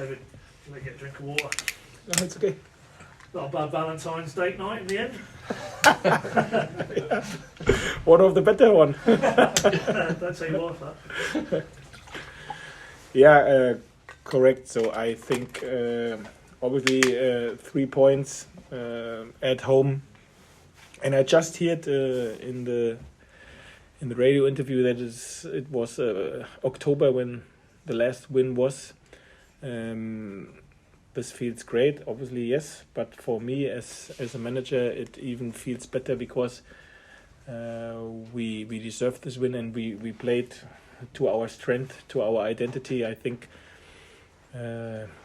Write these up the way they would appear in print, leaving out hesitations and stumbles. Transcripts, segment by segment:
David, can I get a drink of water? No, it's okay. Not a bad Valentine's date night in the end. One of the better one. Don't say you what that. Yeah, correct. So I think obviously 3 points at home, and I just heard in the radio interview that it was October when the last win was. This feels great, obviously, yes, but for me as a manager it even feels better because we deserved this win and we played to our strength, to our identity. I think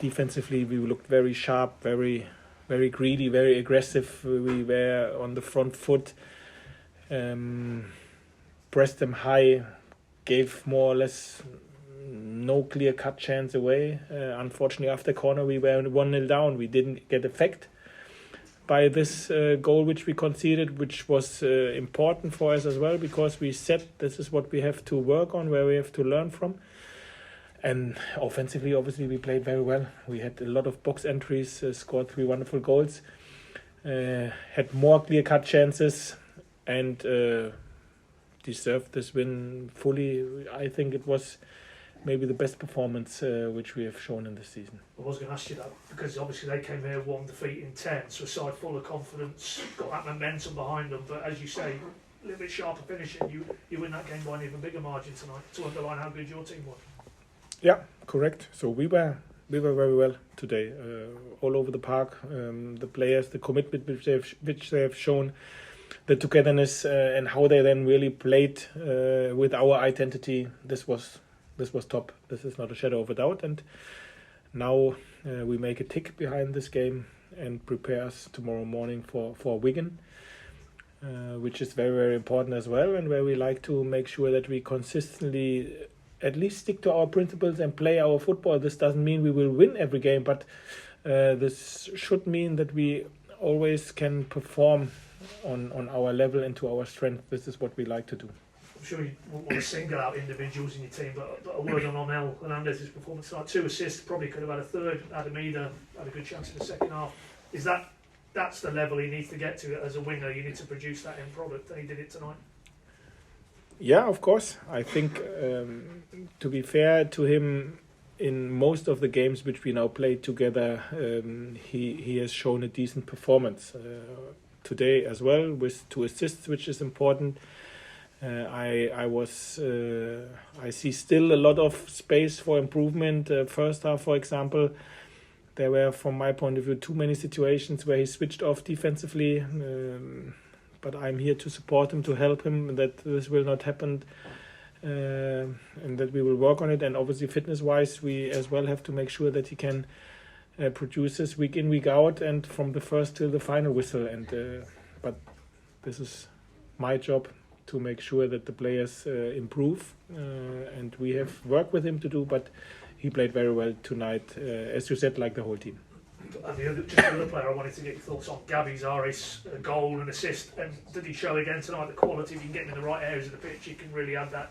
defensively we looked very sharp, very very greedy, very aggressive. We were on the front foot, pressed them high, gave more or less no clear-cut chance away. Unfortunately, after corner, we were 1-0 down. We didn't get effect by this goal which we conceded, which was important for us as well, because we said this is what we have to work on, where we have to learn from. And offensively, obviously, we played very well. We had a lot of box entries, scored 3 wonderful goals, had more clear-cut chances, and deserved this win fully. I think it was maybe the best performance which we have shown in this season. I was going to ask you that because obviously they came here 1 defeat in 10, so a side full of confidence, got that momentum behind them. But as you say, a little bit sharper finishing, you win that game by an even bigger margin tonight to underline how good your team was. Yeah, correct. So we were very well today, all over the park. The players, the commitment which they have shown, the togetherness, and how they then really played with our identity. This was top. This is not a shadow of a doubt. And now we make a tick behind this game and prepare us tomorrow morning for Wigan, which is very, very important as well, and where we like to make sure that we consistently at least stick to our principles and play our football. This doesn't mean we will win every game, but this should mean that we always can perform on our level and to our strength. This is what we like to do. I'm sure you won't want to single out individuals in your team, but a word on Onel Hernandez's performance tonight. 2 assists, probably could have had a third. Adam Eder had a good chance in the second half. Is that's the level he needs to get to as a winger? You need to produce that end product, and he did it tonight. Yeah, of course. I think to be fair to him, in most of the games which we now played together, he has shown a decent performance. Today as well, with 2 assists, which is important. I see still a lot of space for improvement. First half, for example, there were, from my point of view, too many situations where he switched off defensively. But I'm here to support him, to help him, that this will not happen, and that we will work on it. And obviously, fitness-wise, we as well have to make sure that he can produce this week in, week out, and from the first till the final whistle. And but this is my job to make sure that the players improve, and we have work with him to do. But he played very well tonight, as you said, like the whole team. And the other player I wanted to get your thoughts on, Gabby Zaris, a goal and assist. And did he show again tonight the quality? If you can get him in the right areas of the pitch, you can really add that.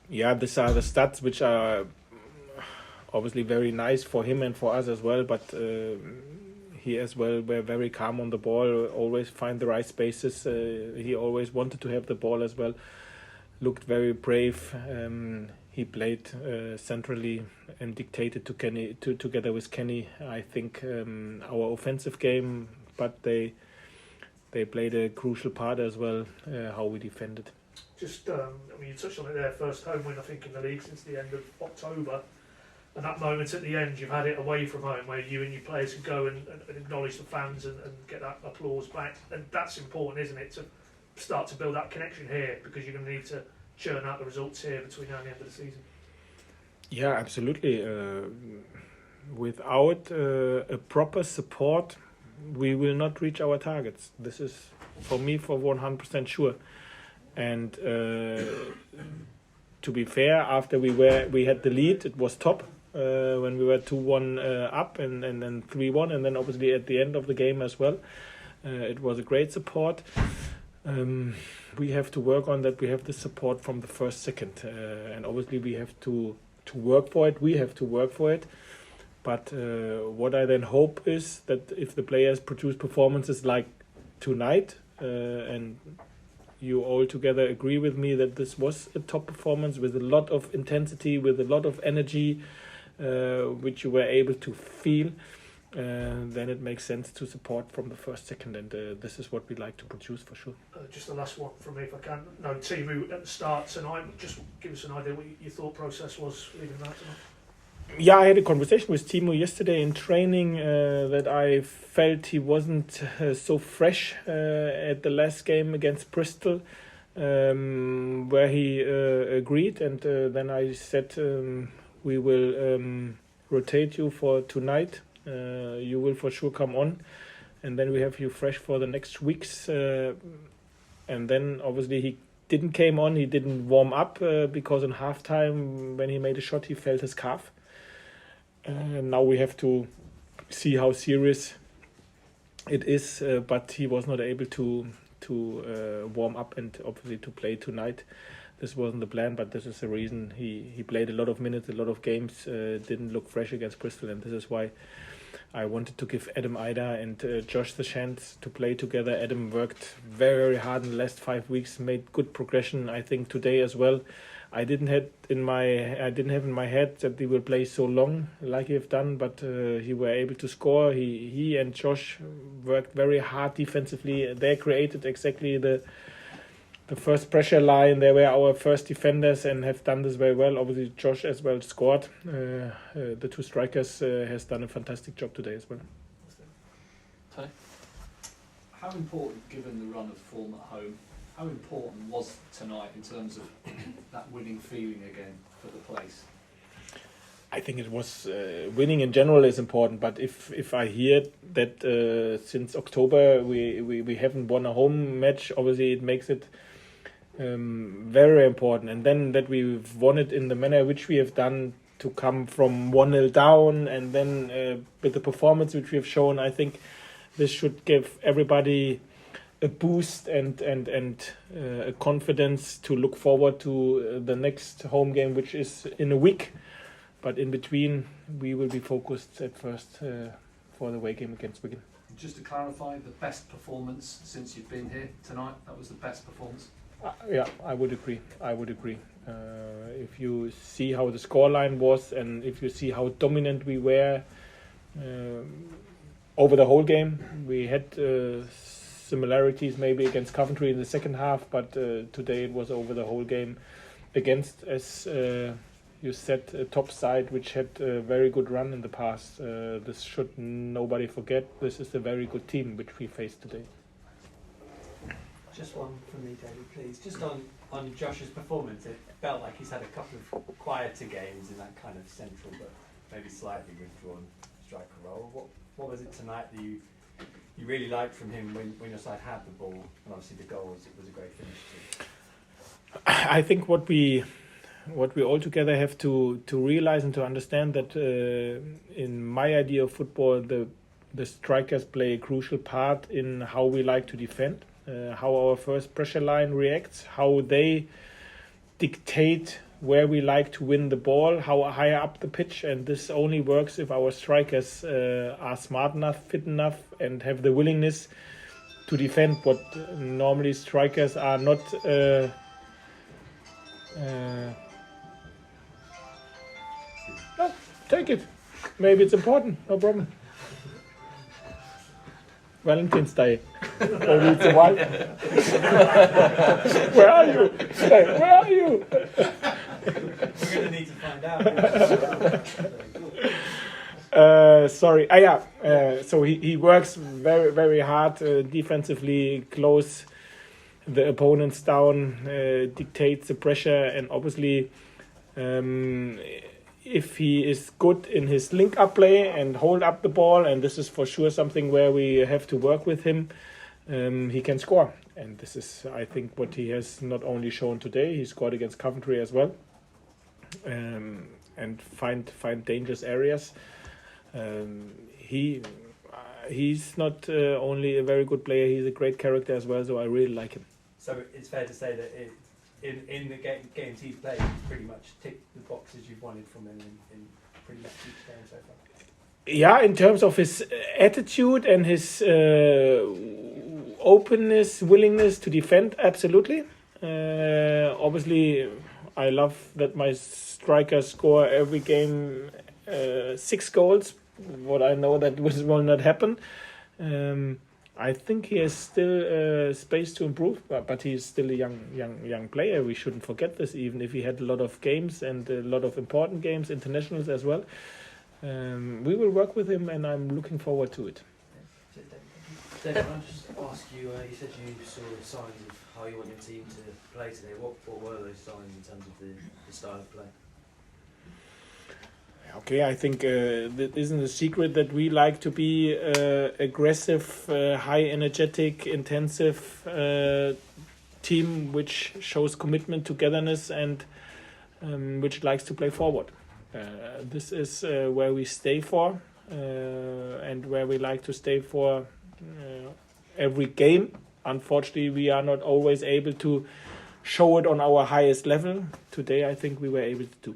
Yeah, these are the stats which are obviously very nice for him and for us as well. But he as well were very calm on the ball, always find the right spaces. He always wanted to have the ball as well. Looked very brave. He played centrally and dictated to Kenny together with Kenny. I think our offensive game, but they played a crucial part as well. How we defended. Just, you touched on it there. First home win, I think, in the league since the end of October. And that moment at the end, you've had it away from home, where you and your players can go and acknowledge the fans and get that applause back. And that's important, isn't it, to start to build that connection here, because you're going to need to churn out the results here between now and the end of the season. Yeah, absolutely. Without a proper support, we will not reach our targets. This is, for me, for 100% sure. And to be fair, after we had the lead, it was top when we were 2-1 up and then 3-1, and then obviously at the end of the game as well. It was a great support. We have to work on that. We have the support from the first second, and obviously we have to work for it. We have to work for it. But what I then hope is that if the players produce performances like tonight, and you all together agree with me that this was a top performance with a lot of intensity, with a lot of energy, which you were able to feel, then it makes sense to support from the first second, and this is what we like to produce for sure. Just the last one from me, if I can. No, Timu at the start tonight. Just give us an idea what your thought process was leaving that tonight. Yeah, I had a conversation with Timo yesterday in training that I felt he wasn't so fresh at the last game against Bristol, where he agreed, and then I said we will rotate you for tonight. You will for sure come on, and then we have you fresh for the next weeks. And then obviously he didn't came on, he didn't warm up because in halftime when he made a shot he felt his calf. Now we have to see how serious it is, but he was not able to warm up and obviously to play tonight. This wasn't the plan, but this is the reason he played a lot of minutes, a lot of games, didn't look fresh against Bristol, and this is why I wanted to give Adam Ida and Josh the chance to play together. Adam worked very, very hard in the last 5 weeks, made good progression, I think, today as well. I didn't have in my head that they will play so long like he have done, but he were able to score. He and Josh worked very hard defensively. They created exactly the first pressure line. They were our first defenders and have done this very well. Obviously, Josh as well scored. The two strikers has done a fantastic job today as well. Tony? How important, given the run of form at home, how important was tonight in terms of that winning feeling again for the place? I think it was winning in general is important, but if I hear that since October we haven't won a home match, obviously it makes it very important. And then that we've won it in the manner which we have done, to come from 1-0 down, and then with the performance which we have shown, I think this should give everybody a boost and a confidence to look forward to the next home game, which is in a week. But in between, we will be focused at first for the away game against Wigan. Just to clarify, the best performance since you've been here tonight, that was the best performance? Yeah, I would agree. If you see how the scoreline was, and if you see how dominant we were over the whole game, we had similarities maybe against Coventry in the second half, but today it was over the whole game against, as you said, a top side which had a very good run in the past. This should nobody forget. This is a very good team which we faced today. Just one from me, David, please. Just on Josh's performance, it felt like he's had a couple of quieter games in that kind of central but maybe slightly withdrawn striker role. What was it tonight that you really liked from him when your side had the ball, and obviously the goal was a great finish too? I think what we all together have to realize and to understand that in my idea of football, the strikers play a crucial part in how we like to defend, how our first pressure line reacts, how they dictate where we like to win the ball, how higher up the pitch, and this only works if our strikers are smart enough, fit enough, and have the willingness to defend what normally strikers are not. No, take it. Maybe it's important. No problem. Valentine's Day. Maybe it's a wife. Where are you? Hey, where are you? We're going to need to find out. Sorry. So he works very, very hard defensively, close the opponents down, dictates the pressure, and obviously if he is good in his link-up play and hold up the ball, and this is for sure something where we have to work with him, he can score. And this is, I think, what he has not only shown today, he scored against Coventry as well, and find dangerous areas. He's not only a very good player, he's a great character as well, so I really like him. So it's fair to say that in the games he's played, pretty much ticked the boxes you've wanted from him in pretty much each game so far. Yeah, in terms of his attitude and his openness, willingness to defend, absolutely. Obviously, I love that my strikers score every game 6 goals. What I know that will not happen. I think he has still space to improve, but he's still a young player. We shouldn't forget this, even if he had a lot of games and a lot of important games, internationals as well. We will work with him, and I'm looking forward to it. David, can I just ask you, you said you saw signs of how you want your team to play today. What were those signs in terms of the style of play? Okay, I think that isn't a secret that we like to be aggressive, high energetic, intensive team which shows commitment, togetherness, and which likes to play forward. This is where we stay for and where we like to stay for every game. Unfortunately, we are not always able to show it on our highest level. Today, I think we were able to do.